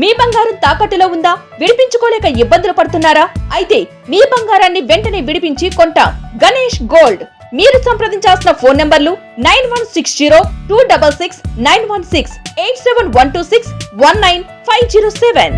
మీ బంగారం తాకట్టులో ఉందా? విడిపించుకోలేక ఇబ్బందులు పడుతున్నారా? అయితే మీ బంగారాన్ని వెంటనే విడిపించి కొంటాం. గణేష్ గోల్డ్. మీరు సంప్రదించాల్సిన ఫోన్ నంబర్లు 9160-266-916, 8712619507.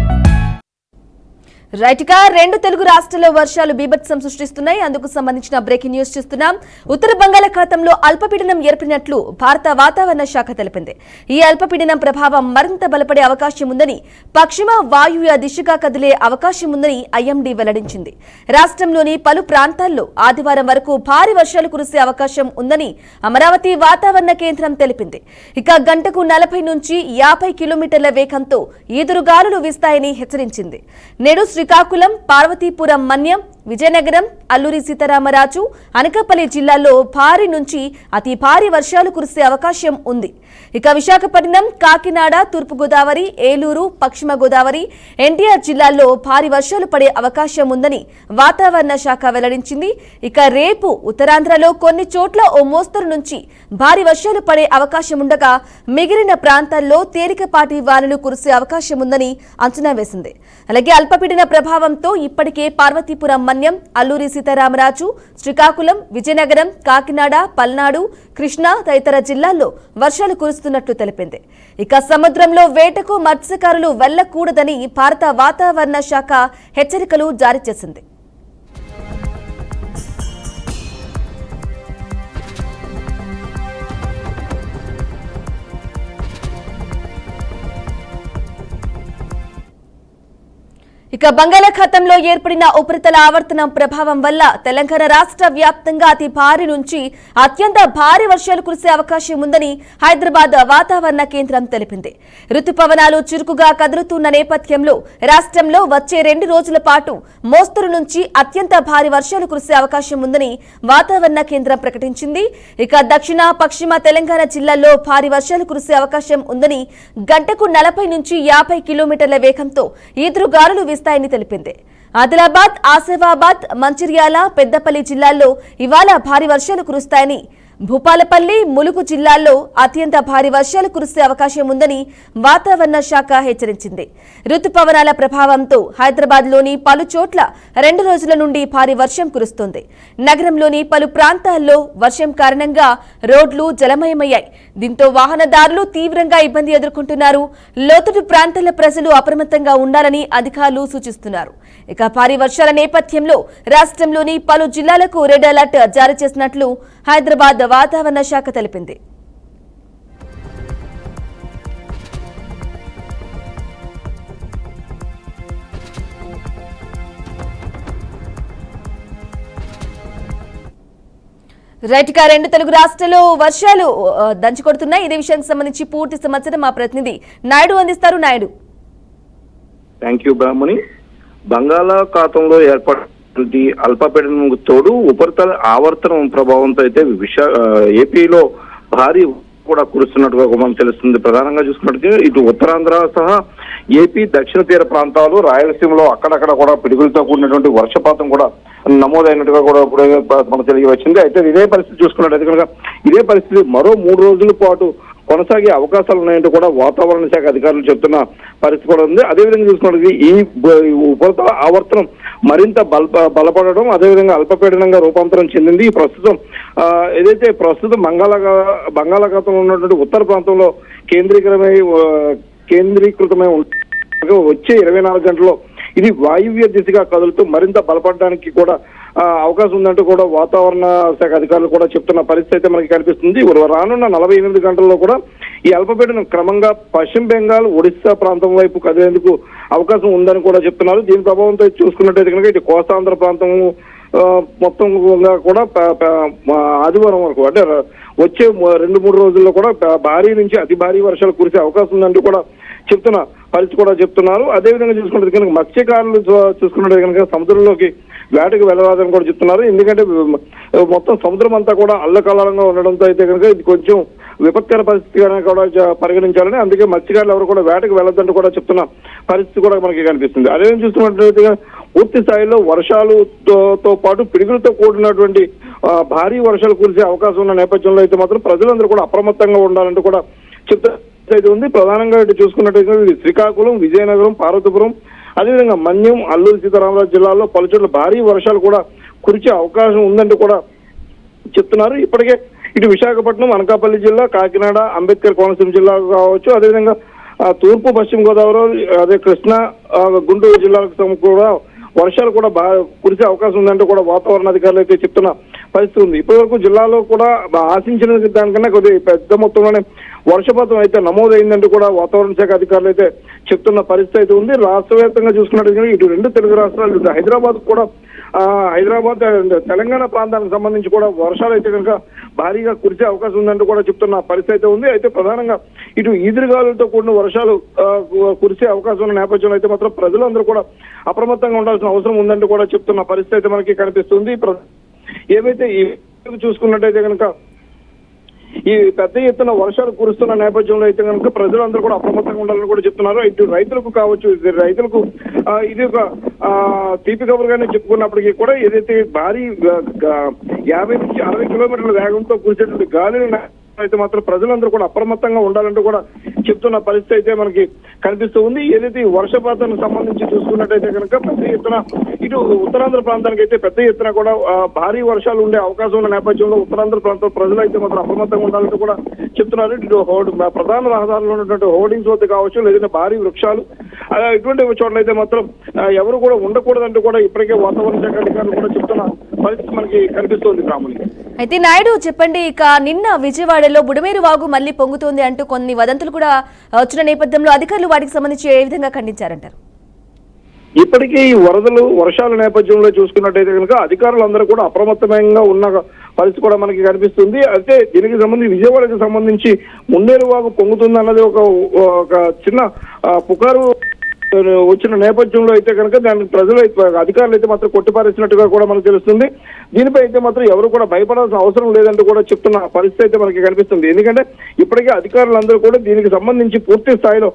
రైట్ గా రెండు తెలుగు రాష్ట్రాల్లో వర్షాలు బీభత్సం సృష్టిస్తున్నాయి. అందుకు సంబంధించిన బ్రేకింగ్ న్యూస్ చూస్తున్నాం. ఉత్తర బంగాళాఖాతంలో అల్పపీడనం ఏర్పడినట్లు భారత వాతావరణ శాఖ తెలిపింది. ఈ అల్పపీడనం ప్రభావం మరింత బలపడే అవకాశం ఉందని, పశ్చిమ వాయువ్య దిశగా కదిలే అవకాశం ఉందని ఐఎండీ వెల్లడించింది. రాష్ట్రంలోని పలు ప్రాంతాల్లో ఆదివారం వరకు భారీ వర్షాలు కురిసే అవకాశం ఉందని అమరావతి వాతావరణ కేంద్రం తెలిపింది. ఇక గంటకు 40 నుంచి 50 కిలోమీటర్ల వేగంతో ఈదురుగాలులు వీస్తాయని హెచ్చరించింది. నేడు శ్రీకాకుళం, పార్వతీపురం, మన్యం, విజయనగరం, అల్లూరి సీతారామరాజు, అనకాపల్లి జిల్లాల్లో భారీ నుంచి అతి భారీ వర్షాలు కురిసే అవకాశం ఉంది. ఇక విశాఖపట్నం, కాకినాడ, తూర్పుగోదావరి, ఏలూరు, పశ్చిమ గోదావరి, ఎన్టీఆర్ జిల్లాల్లో భారీ వర్షాలు పడే అవకాశం ఉందని వాతావరణ శాఖ వెల్లడించింది. ఇక రేపు ఉత్తరాంధ్రలో కొన్ని చోట్ల ఓ మోస్తరు నుంచి భారీ వర్షాలు పడే అవకాశం ఉండగా మిగిలిన ప్రాంతాల్లో తేలికపాటి వానలు కురిసే అవకాశం ఉందని అంచనా వేసింది. అలాగే అల్పపీడన ప్రభావంతో ఇప్పటికే పార్వతీపురం, మన్యం, అల్లూరి సీతారామరాజు, శ్రీకాకుళం, విజయనగరం, కాకినాడ, పల్నాడు, కృష్ణా తదితర జిల్లాల్లో వర్షాలు కురుస్తున్నట్లు తెలిపింది. ఇక సముద్రంలో వేటకు మత్స్యకారులు వెళ్లకూడదని భారత వాతావరణ శాఖ హెచ్చరికలు జారీ చేసింది. ఇక బంగాళాఖాతంలో ఏర్పడిన ఉపరితల ఆవర్తనం ప్రభావం వల్ల తెలంగాణ రాష్ట్ర వ్యాప్తంగా అతి భారీ నుంచి అత్యంత భారీ వర్షాలు కురిసే అవకాశం ఉందని హైదరాబాద్ వాతావరణ కేంద్రం తెలిపింది. రుతుపవనాలు చురుకుగా కదులుతున్న నేపథ్యంలో రాష్ట్రంలో వచ్చే 2 రోజుల పాటు మోస్తరు నుంచి అత్యంత భారీ వర్షాలు కురిసే అవకాశం ఉందని వాతావరణ కేంద్రం ప్రకటించింది. ఇక దక్షిణ, పశ్చిమ తెలంగాణ జిల్లాల్లో భారీ వర్షాలు కురిసే అవకాశం ఉందని, గంటకు 40 నుంచి 50 కిలోమీటర్ల వేగంతో ఈదురుగాలులు ని తెలిపింది. ఆదిలాబాద్, ఆసిఫాబాద్, మంచిర్యాల, పెద్దపల్లి జిల్లాల్లో ఇవాళ భారీ వర్షాలు కురుస్తాయని, భూపాలపల్లి, ములుగు జిల్లాల్లో అత్యంత భారీ వర్షాలు కురిసే అవకాశం ఉందని వాతావరణ శాఖ హెచ్చరించింది. రుతుపవనాల ప్రభావంతో హైదరాబాద్లోని పలు చోట్ల 2 రోజుల నుండి భారీ వర్షం కురుస్తోంది. నగరంలోని పలు ప్రాంతాల్లో వర్షం కారణంగా రోడ్లు జలమయమయ్యాయి. దీంతో వాహనదారులు తీవ్రంగా ఇబ్బంది ఎదుర్కొంటున్నారు. లోతట్టు ప్రాంతాల ప్రజలు అప్రమత్తంగా ఉండాలని అధికారులు సూచిస్తున్నారు. ఇక భారీ వర్షాల నేపథ్యంలో రాష్ట్రంలోని పలు జిల్లాలకు రెడ్ అలర్ట్ జారీ చేసినట్లు హైదరాబాద్ వాతావరణ శాఖ తెలిపింది. రైట్ గా రెండు తెలుగు రాష్ట్రాల్లో వర్షాలు దంచుకొడుతున్నాయి. ఇదే విషయానికి సంబంధించి పూర్తి సమాచారం మా ప్రతినిధి నాయుడు అందిస్తారు. నాయుడు. థ్యాంక్ యూ బ్రాహ్మణి. బంగాళాఖాతంలో ఏర్పడినటువంటి అల్పపీడనం తోడు ఉపరితల ఆవర్తనం ప్రభావంతో అయితే ఏపీలో భారీ కూడా కురుస్తున్నట్టుగా మనం తెలుస్తుంది. ప్రధానంగా చూసుకున్నట్టుగా ఇటు ఉత్తరాంధ్ర సహా ఏపీ దక్షిణ తీర ప్రాంతాలు, రాయలసీమలో అక్కడక్కడ కూడా పిడుగులతో కూడినటువంటి వర్షపాతం కూడా నమోదైనట్టుగా కూడా మనకు తెలియవచ్చింది. అయితే ఇదే పరిస్థితి చూసుకున్నట్టయితే కనుక ఇదే పరిస్థితి మరో 3 రోజుల పాటు కొనసాగే అవకాశాలు ఉన్నాయంటూ కూడా వాతావరణ శాఖ అధికారులు చెప్తున్న పరిస్థితి కూడా ఉంది. అదేవిధంగా చూసుకున్నట్టు ఈ ఉపరితల ఆవర్తనం మరింత బలపడడం, అదేవిధంగా అల్పపీడనంగా రూపాంతరం చెందింది. ప్రస్తుతం ఏదైతే ప్రస్తుతం బంగాళాఖాతంలో ఉన్నటువంటి ఉత్తర ప్రాంతంలో కేంద్రీకృతమై వచ్చే 24 గంటల్లో ఇది వాయువ్య దిశగా కదులుతూ మరింత బలపడడానికి కూడా అవకాశం ఉందంటూ కూడా వాతావరణ శాఖ అధికారులు కూడా చెప్తున్న పరిస్థితి అయితే మనకి కనిపిస్తుంది. రానున్న 48 గంటల్లో కూడా ఈ అల్పపీడనం క్రమంగా పశ్చిమ బెంగాల్, ఒడిశా ప్రాంతం వైపు కదిలేందుకు అవకాశం ఉందని కూడా చెప్తున్నారు. దీని ప్రభావంతో చూసుకున్నట్టయితే కనుక ఇటు కోస్తాంధ్ర ప్రాంతం మొత్తంగా కూడా ఆదివారం వరకు అంటే వచ్చే 2-3 రోజుల్లో కూడా భారీ నుంచి అతి భారీ వర్షాలు కురిసే అవకాశం ఉందంటూ కూడా చెప్తున్న పరిస్థితి కూడా చెప్తున్నారు. అదేవిధంగా చూసుకున్నట్టు కనుక మత్స్యకారులు చూసుకున్నట్టు కనుక సముద్రంలోకి వేటకు వెళ్ళరాదని కూడా చెప్తున్నారు. ఎందుకంటే మొత్తం సముద్రం అంతా కూడా అల్లకల్లంగా ఉండడంతో అయితే కనుక ఇది కొంచెం విపత్కర పరిస్థితిగా కూడా పరిగణించాలని, అందుకే మత్స్యకారులు ఎవరు కూడా వేటకు వెళ్ళొద్దంటూ కూడా చెప్తున్న పరిస్థితి కూడా మనకి కనిపిస్తుంది. అదేవిధంగా చూస్తున్నట్లయితే పూర్తి స్థాయిలో వర్షాలతో పాటు పిడుగులతో కూడినటువంటి భారీ వర్షాలు కురిసే అవకాశం ఉన్న నేపథ్యంలో అయితే మాత్రం ప్రజలందరూ కూడా అప్రమత్తంగా ఉండాలంటూ కూడా చెప్తున్న అయితే ఉంది. ప్రధానంగా ఇటు చూసుకున్నట్టయితే ఇది శ్రీకాకుళం, విజయనగరం, పార్వతీపురం, అదేవిధంగా మన్యం, అల్లూరు సీతారామరాజు జిల్లాల్లో పలు చోట్ల భారీ వర్షాలు కూడా కురిసే అవకాశం ఉందంటూ కూడా చెప్తున్నారు. ఇప్పటికే ఇటు విశాఖపట్నం, అనకాపల్లి జిల్లా, కాకినాడ, అంబేద్కర్ కోనసీమ జిల్లా కావచ్చు, అదేవిధంగా తూర్పు పశ్చిమ గోదావరి, అదే కృష్ణా, గుంటూరు జిల్లాలకు కూడా వర్షాలు కూడా బాగా కురిసే అవకాశం ఉందంటూ కూడా వాతావరణ అధికారులు అయితే చెప్తున్న పరిస్థితి ఉంది. ఇప్పటి వరకు జిల్లాలో కూడా ఆశించిన దానికన్నా కొద్దిగా పెద్ద మొత్తంలోనే వర్షపాతం అయితే నమోదైందంటూ కూడా వాతావరణ శాఖ అధికారులు అయితే చెప్తున్న పరిస్థితి అయితే ఉంది. రాష్ట్ర వ్యాప్తంగా చూసుకున్నట్టు ఇటు రెండు తెలుగు రాష్ట్రాలు, ఇటు హైదరాబాద్ కూడా హైదరాబాద్ తెలంగాణ ప్రాంతానికి సంబంధించి కూడా వర్షాలు అయితే కనుక భారీగా కురిసే అవకాశం ఉందంటూ కూడా చెప్తున్న పరిస్థితి అయితే ఉంది. అయితే ప్రధానంగా ఇటు ఈదురుగాలులతో కూడిన వర్షాలు కురిసే అవకాశం ఉన్న నేపథ్యంలో అయితే మాత్రం ప్రజలందరూ కూడా అప్రమత్తంగా ఉండాల్సిన అవసరం ఉందంటూ కూడా చెప్తున్న పరిస్థితి అయితే మనకి కనిపిస్తుంది. ఏవైతే ఈ చూసుకున్నట్టయితే కనుక ఈ పెద్ద ఎత్తున వర్షాలు కురుస్తున్న నేపథ్యంలో అయితే కనుక ప్రజలందరూ కూడా అప్రమత్తంగా ఉండాలని కూడా చెప్తున్నారు. ఇటు రైతులకు కావచ్చు, రైతులకు ఇది ఒక తీపి కబురుగానే చెప్పుకున్నప్పటికీ కూడా ఏదైతే భారీ 50 నుంచి 60 కిలోమీటర్ల వేగంతో కురిసేటువంటి గాలిని అయితే మాత్రం ప్రజలందరూ కూడా అప్రమత్తంగా ఉండాలంటూ కూడా చెప్తున్న పరిస్థితి అయితే మనకి కనిపిస్తూ ఉంది. ఏదైతే ఈ వర్షపాతానికి సంబంధించి చూసుకున్నట్టయితే కనుక పెద్ద ఎత్తున ఇటు ఉత్తరాంధ్ర ప్రాంతానికి అయితే పెద్ద ఎత్తున కూడా భారీ వర్షాలు ఉండే అవకాశం ఉన్న నేపథ్యంలో ఉత్తరాంధ్ర ప్రాంత ప్రజలు అయితే మాత్రం అప్రమత్తంగా ఉండాలంటూ కూడా చెప్తున్నారు. ఇటు ప్రధాన రహదారుల్లో ఉన్నటువంటి హోర్డింగ్స్ వద్ద కావచ్చు, లేదంటే భారీ వృక్షాలు ఇటువంటి చోట్ల అయితే మాత్రం ఎవరు కూడా ఉండకూడదంటూ కూడా ఇప్పటికే వాతావరణ శాఖ అధికారులు కూడా చెప్తున్న పరిస్థితి మనకి కనిపిస్తోంది. రాముని అయితే నాయుడు చెప్పండి, ఇక నిన్న విజయవాడలో బుడమేరు వాగు మళ్లీ పొంగుతోంది అంటూ కొన్ని వదంతులు కూడా వచ్చిన నేపథ్యంలో అధికారులు వాటికి సంబంధించి ఏ విధంగా ఖండించారంటారు? ఇప్పటికీ ఈ వరదలు వర్షాల నేపథ్యంలో చూసుకున్నట్టయితే కనుక అధికారులందరూ కూడా అప్రమత్తంగా ఉన్న పరిస్థితి కూడా మనకి కనిపిస్తుంది. అయితే దీనికి సంబంధించి విజయవాడకి సంబంధించి మున్నేరు వాగు పొంగుతుంది అన్నది ఒక చిన్న పుకారు వచ్చిన నేపథ్యంలో అయితే కనుక దానికి ప్రజలు అధికారులు అయితే మాత్రం కొట్టిపారేసినట్టుగా కూడా మనకు తెలుస్తుంది. దీనిపై అయితే మాత్రం ఎవరు కూడా భయపడాల్సిన అవసరం లేదంటూ కూడా చెప్తున్న పరిస్థితి అయితే మనకి కనిపిస్తుంది. ఎందుకంటే ఇప్పటికే అధికారులందరూ కూడా దీనికి సంబంధించి పూర్తి స్థాయిలో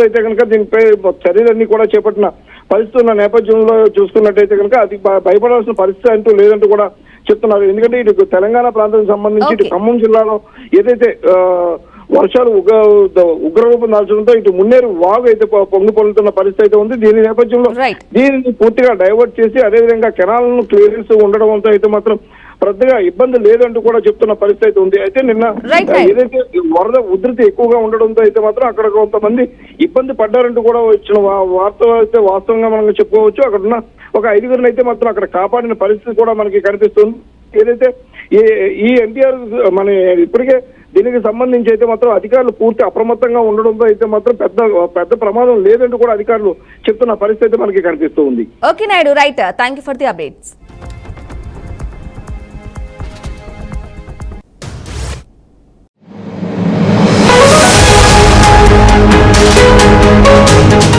అయితే కనుక దీనిపై చర్యలన్నీ కూడా చేపట్టిన పరిస్థితి ఉన్న నేపథ్యంలో చూసుకున్నట్టయితే కనుక అది భయపడాల్సిన పరిస్థితి అంటూ లేదంటూ కూడా చెప్తున్నారు. ఎందుకంటే ఇటు తెలంగాణ ప్రాంతానికి సంబంధించి ఇటు ఖమ్మం జిల్లాలో ఏదైతే వర్షాలు ఉగ్రరూపం దాల్చడంతో ఇటు మున్నేరు వాగు అయితే పొంగి పొందుతున్న పరిస్థితి అయితే ఉంది. దీని నేపథ్యంలో దీనిని పూర్తిగా డైవర్ట్ చేసి అదేవిధంగా కెనాలను క్లియరెన్స్ ఉండడంతో అయితే మాత్రం పెద్దగా ఇబ్బంది లేదంటూ కూడా చెప్తున్న పరిస్థితి అయితే ఉంది. అయితే నిన్న ఏదైతే వరద ఉధృతి ఎక్కువగా ఉండడంతో అయితే మాత్రం అక్కడ కొంతమంది ఇబ్బంది పడ్డారంటూ కూడా వచ్చిన వార్త అయితే వాస్తవంగా మనం చెప్పుకోవచ్చు. అక్కడ ఉన్న ఒక 5గురిని అయితే మాత్రం అక్కడ కాపాడిన పరిస్థితి కూడా మనకి కనిపిస్తుంది. ఏదైతే ఈ ఎన్టీఆర్ మన ఇప్పటికే దీనికి సంబంధించి అయితే మాత్రం అధికారులు పూర్తి అప్రమత్తంగా ఉండడంతో అయితే మాత్రం పెద్ద ప్రమాదం లేదంటూ కూడా అధికారులు చెప్తున్న పరిస్థితి మనకి కనిపిస్తూ ఉంది. Okay Naidu, right, thank you for the updates.